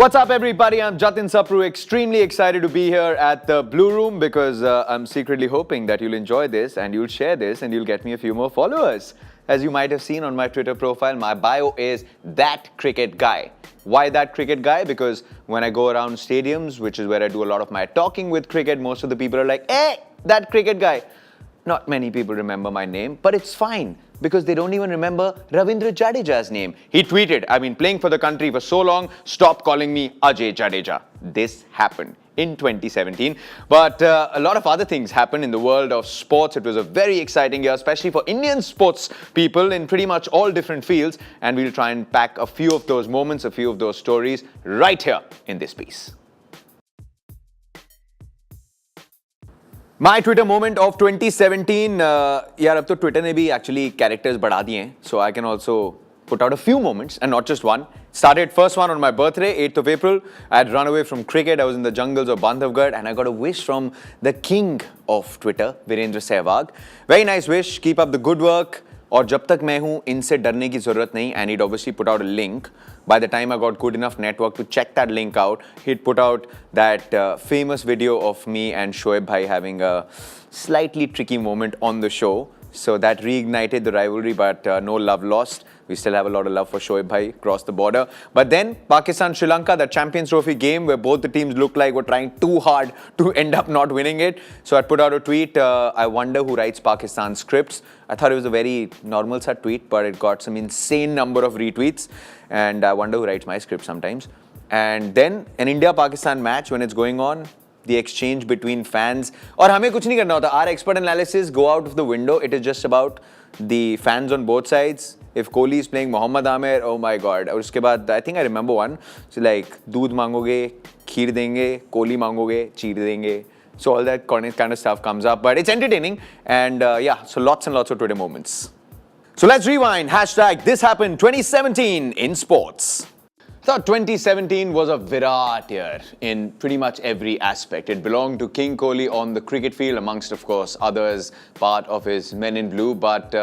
What's up, everybody? I'm Jatin Sapru. Extremely excited to be here at the Blue Room because I'm secretly hoping that you'll enjoy this and you'll share this and you'll get me a few more followers. As you might have seen on my Twitter profile, my bio is that cricket guy. Why that cricket guy? Because when I go around stadiums, which is where I do a lot of my talking with cricket, most of the people are like, hey, that cricket guy. Not many people remember my name, but it's fine because they don't even remember Ravindra Jadeja's name. He tweeted, I've been playing for the country for so long, stop calling me Ajay Jadeja. This happened in 2017. But a lot of other things happened in the world of sports. It was a very exciting year, especially for Indian sports people in pretty much all different fields. And we'll try and pack a few of those moments, a few of those stories right here in this piece. My Twitter moment of 2017, यार अब तो Twitter ने भी actually characters बढ़ा दिए हैं, so I can also put out a few moments and not just one. Started first one on my birthday, 8th of April. I had run away from cricket. I was in the jungles of Bandhavgarh and I got a wish from the king of Twitter, Virendra Sehwag. Very nice wish. Keep up the good work. और जब तक मैं हूँ इनसे डरने की जरूरत नहीं. And he'd obviously put out a link. By the time I got good enough network to check that link out, he'd put out that famous video of me and Shoaib Bhai having a slightly tricky moment on the show. So that reignited the rivalry, but no love lost. We still have a lot of love for Shoaib Bhai across the border. But then Pakistan-Sri Lanka, that Champions Trophy game where both the teams looked like were trying too hard to end up not winning it. So I put out a tweet, I wonder who writes Pakistan scripts. I thought it was a very normal such tweet, but it got some insane number of retweets. And I wonder who writes my script sometimes. And then an India-Pakistan match when it's going on, the exchange between fans. और हमें कुछ नहीं करना होता. Our expert analysis go out of the window. It is just about the fans on both sides. If Kohli is playing Mohammad Amir, oh my God. और उसके बाद, I think I remember one. So like, दूध मांगोगे, खीर देंगे, कोहली मांगोगे, चीर देंगे. So all that kind of stuff comes up. But it's entertaining. And yeah, so lots and lots of Twitter moments. So let's rewind. Hashtag this happened 2017 in sports. So 2017 was a Virat year in pretty much every aspect. It belonged to King Kohli on the cricket field, amongst, of course, others, part of his Men in Blue. But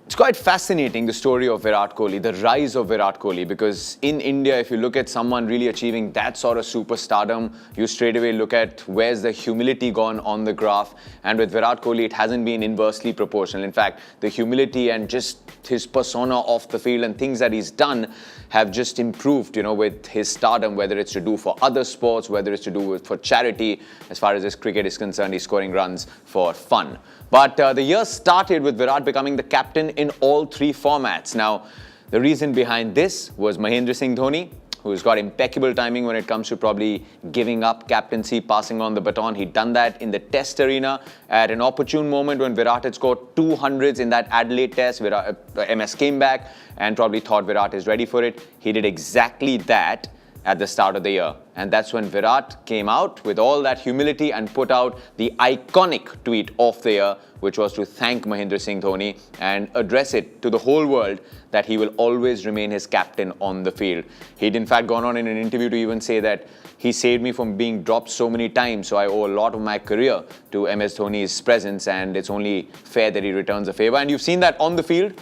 it's quite fascinating, the story of Virat Kohli, the rise of Virat Kohli, because in India, if you look at someone really achieving that sort of superstardom, you straight away look at where's the humility gone on the graph. And with Virat Kohli, it hasn't been inversely proportional. In fact, the humility and just his persona off the field and things that he's done have just improved, with his stardom, whether it's to do for other sports, whether it's to do for charity. As far as his cricket is concerned, he's scoring runs for fun. But the year started with Virat becoming the captain in all three formats. Now, the reason behind this was Mahendra Singh Dhoni, who's got impeccable timing when it comes to probably giving up captaincy, passing on the baton. He'd done that in the Test arena at an opportune moment when Virat had scored 200s in that Adelaide Test. MS came back and probably thought Virat is ready for it. He did exactly that at the start of the year. And that's when Virat came out with all that humility and put out the iconic tweet of the year, which was to thank Mahendra Singh Dhoni and address it to the whole world that he will always remain his captain on the field. He'd in fact gone on in an interview to even say that he saved me from being dropped so many times, so I owe a lot of my career to MS Dhoni's presence, and it's only fair that he returns a favor. And you've seen that on the field.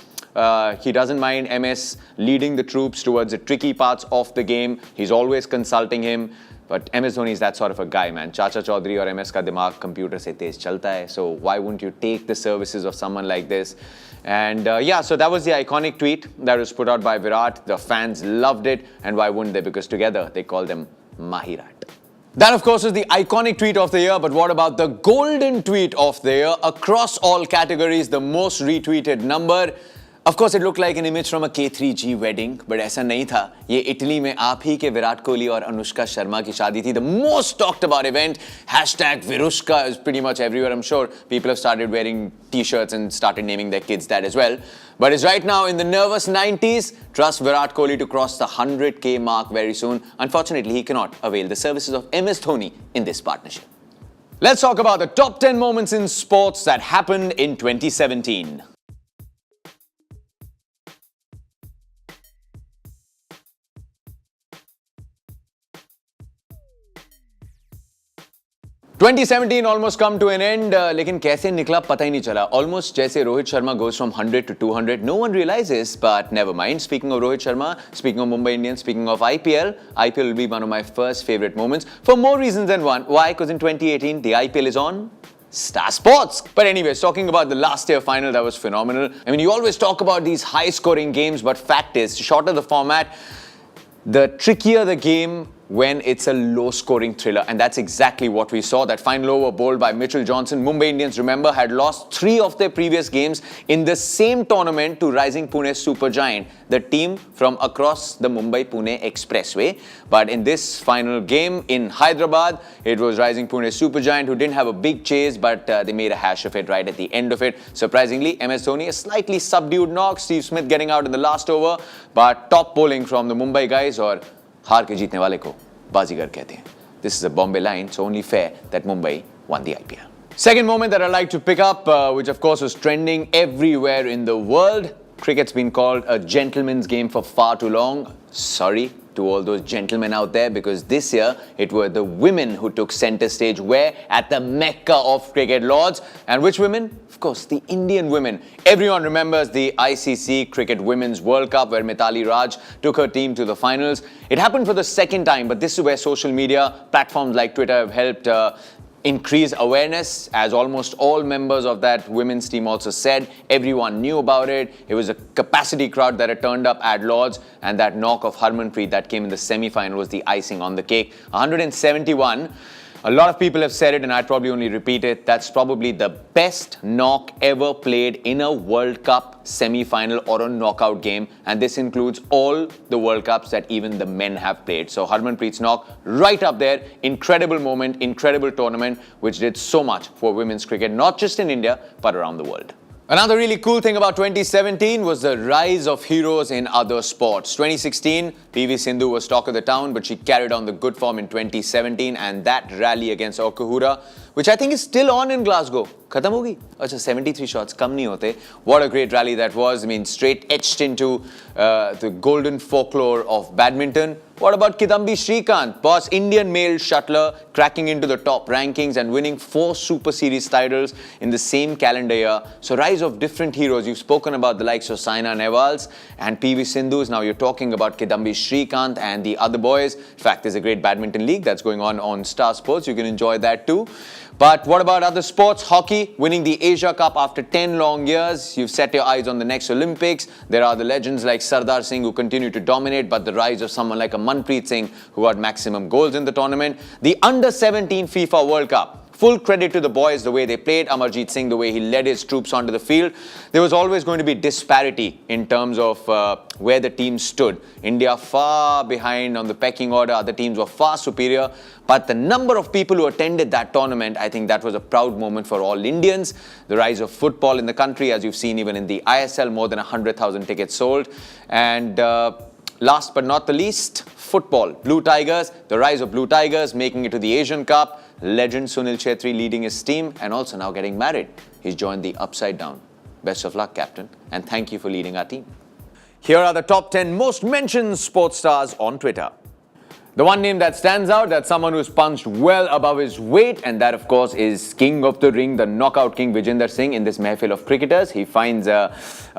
He doesn't mind MS leading the troops towards the tricky parts of the game. He's always consulting him. But MS Dhoni is that sort of a guy, man. Chacha Chaudhary or MS ka dimag computer se tez chalta hai. So why wouldn't you take the services of someone like this? And yeah, so that was the iconic tweet that was put out by Virat. The fans loved it. And why wouldn't they? Because together they call them Mahirat. That, of course, is the iconic tweet of the year. But what about the golden tweet of the year? Across all categories, the most retweeted number. Of course, it looked like an image from a K3G wedding, but ऐसा नहीं था. ये Italy में आप ही के विराट कोहली और अनुष्का शर्मा की शादी थी. The most talked about event, hashtag Virushka, is pretty much everywhere. I'm sure people have started wearing t-shirts and started naming their kids that as well. But it's right now in the nervous 90s. Trust Virat Kohli to cross the 100K mark very soon. Unfortunately, he cannot avail the services of MS Dhoni in this partnership. Let's talk about the top 10 moments in sports that happened in 2017. 2017 almost come to an end, लेकिन कैसे निकला पता ही नहीं चला. Almost जैसे Rohit Sharma goes from 100 to 200, no one realizes, but never mind. Speaking of Rohit Sharma, speaking of Mumbai Indians, speaking of IPL, IPL will be one of my first favorite moments for more reasons than one. Why? Because in 2018, the IPL is on Star Sports. But anyways, talking about the last year final, that was phenomenal. I mean, you always talk about these high-scoring games, but fact is, shorter the format, the trickier the game when it's a low-scoring thriller. And that's exactly what we saw. That final over bowled by Mitchell Johnson. Mumbai Indians, remember, had lost 3 of their previous games in the same tournament to rising Pune Supergiant, the team from across the Mumbai-Pune Expressway. But in this final game in Hyderabad, it was rising Pune Supergiant who didn't have a big chase, but they made a hash of it right at the end of it. Surprisingly, MS Dhoni, a slightly subdued knock, Steve Smith getting out in the last over, but top bowling from the Mumbai guys, or हार के जीतने वाले को बाजीगर कहते हैं. This is a Bombay line, so only fair that Mumbai won the IPL. Second moment that I'd like to pick up, which of course was trending everywhere in the world. Cricket's been called a gentleman's game for far too long. Sorry to all those gentlemen out there, because this year it were the women who took center stage, where at the Mecca of cricket, Lords. And which women? Of course, the Indian women. Everyone remembers the ICC Cricket Women's World Cup, where Mithali Raj took her team to the finals. It happened for the second time, but this is where social media platforms like Twitter have helped increase awareness, as almost all members of that women's team also said. Everyone knew about it. It was a capacity crowd that had turned up at Lords, and that knock of Harmanpreet that came in the semi-final was the icing on the cake. 171. A lot of people have said it, and I'd probably only repeat it. That's probably the best knock ever played in a World Cup semi-final or a knockout game. And this includes all the World Cups that even the men have played. So Harmanpreet's knock, right up there. Incredible moment, incredible tournament, which did so much for women's cricket, not just in India, but around the world. Another really cool thing about 2017 was the rise of heroes in other sports. 2016, PV Sindhu was talk of the town, but she carried on the good form in 2017, and that rally against Okahura, which I think is still on in Glasgow. Khatam hogi? Acha, 73 shots, kam nahi hote. What a great rally that was. I mean, straight etched into the golden folklore of badminton. What about Kidambi Srikanth, boss Indian male shuttler, cracking into the top rankings and winning 4 Super Series titles in the same calendar year. So rise of different heroes. You've spoken about the likes of Saina Nehwals and PV Sindhu's. Now you're talking about Kidambi Srikanth and the other boys. In fact, there's a great badminton league that's going on Star Sports. You can enjoy that too. But what about other sports? Hockey, winning the Asia Cup after 10 long years. You've set your eyes on the next Olympics. There are the legends like Sardar Singh who continue to dominate, but the rise of someone like a Manpreet Singh who had maximum goals in the tournament. The Under-17 FIFA World Cup. Full credit to the boys, the way they played. Amarjeet Singh, the way he led his troops onto the field. There was always going to be disparity in terms of where the teams stood. India far behind on the pecking order. Other teams were far superior. But the number of people who attended that tournament, I think that was a proud moment for all Indians. The rise of football in the country, as you've seen even in the ISL, more than 100,000 tickets sold. And last but not the least, football. Blue Tigers, the rise of Blue Tigers, making it to the Asian Cup. Legend Sunil Chhetri leading his team and also now getting married. He's joined the Upside Down. Best of luck, Captain, and thank you for leading our team. Here are the top 10 most mentioned sports stars on Twitter. The one name that stands out, that's someone who's punched well above his weight, and that, of course, is King of the Ring, the knockout king Vijender Singh in this mehfil of cricketers. He finds a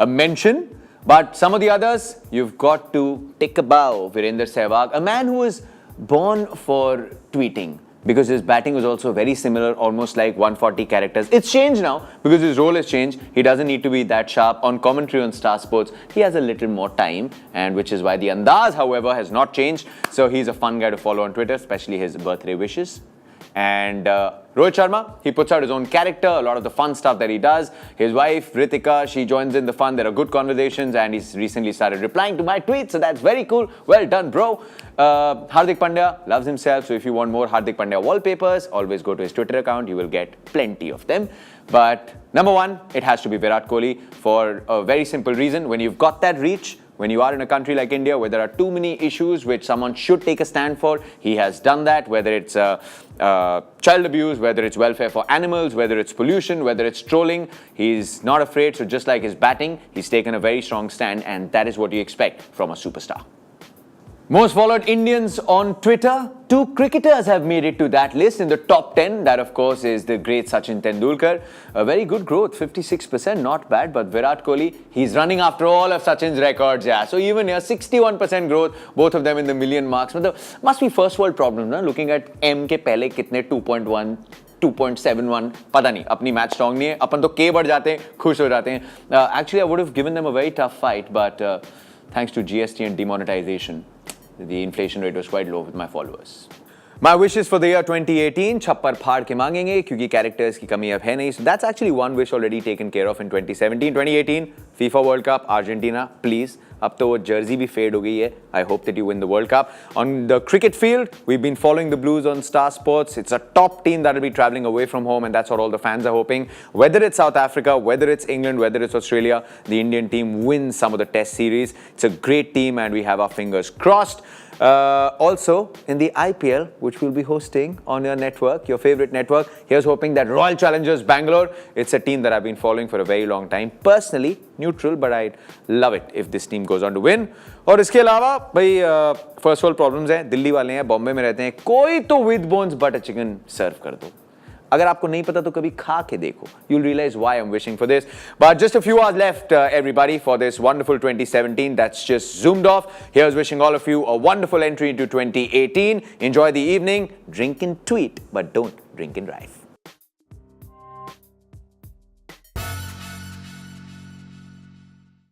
mention. But some of the others, you've got to take a bow. Virender Sehwag, a man who was born for tweeting, because his batting was also very similar, almost like 140 characters. It's changed now because his role has changed. He doesn't need to be that sharp. On commentary on Star Sports, he has a little more time, and which is why the andaz, however, has not changed. So he's a fun guy to follow on Twitter, especially his birthday wishes. And Rohit Sharma, he puts out his own character, a lot of the fun stuff that he does. His wife, Ritika, she joins in the fun. There are good conversations, and he's recently started replying to my tweets, so that's very cool. Well done, bro. Hardik Pandya loves himself, so if you want more Hardik Pandya wallpapers, always go to his Twitter account. You will get plenty of them. But number one, it has to be Virat Kohli for a very simple reason. When you've got that reach, when you are in a country like India where there are too many issues which someone should take a stand for, he has done that, whether it's child abuse, whether it's welfare for animals, whether it's pollution, whether it's trolling. He's not afraid. So just like his batting, he's taken a very strong stand, and that is what you expect from a superstar. Most followed Indians on Twitter. 2 cricketers have made it to that list in the top 10. That, of course, is the great Sachin Tendulkar. A very good growth, 56%, not bad. But Virat Kohli, he's running after all of Sachin's records. Yeah, so even here, 61% growth, both of them in the million marks. But must be first world problems, na? Looking at M के पहले कितने 2.1 2.71 पता नहीं अपनी match strong नहीं है अपन तो के बढ़ जाते हैं खुश हो जाते हैं actually I would have given them a very tough fight but thanks to GST and demonetisation the inflation rate was quite low with my followers. My wishes for the year 2018, छप्पर फाड़ के मांगेंगे क्योंकि characters की कमी अब है नहीं. So that's actually one wish already taken care of in 2017. 2018, FIFA World Cup, Argentina, please. अब तो वो jersey भी fade हो गई है. I hope that you win the World Cup. On the cricket field, we've been following the Blues on Star Sports. It's a top team that will be traveling away from home, and that's what all the fans are hoping. Whether it's South Africa, whether it's England, whether it's Australia, the Indian team wins some of the Test series. It's a great team, and we have our fingers crossed. Also, in the IPL, which we'll be hosting on your network, your favorite network, here's hoping that Royal Challengers Bangalore, it's a team that I've been following for a very long time. Personally, neutral, but I'd love it if this team goes on to win. और इसके अलावा भाई first world problems हैं दिल्ली वाले हैं बॉम्बे में रहते हैं कोई तो विद बोन्स बटर चिकन सर्व कर दो अगर आपको नहीं पता तो कभी खा के देखो you'll realize why I'm wishing for this but just a few hours left everybody for this wonderful 2017 that's just zoomed off here's wishing all of you a wonderful entry into 2018 enjoy the evening drink and tweet but don't drink and drive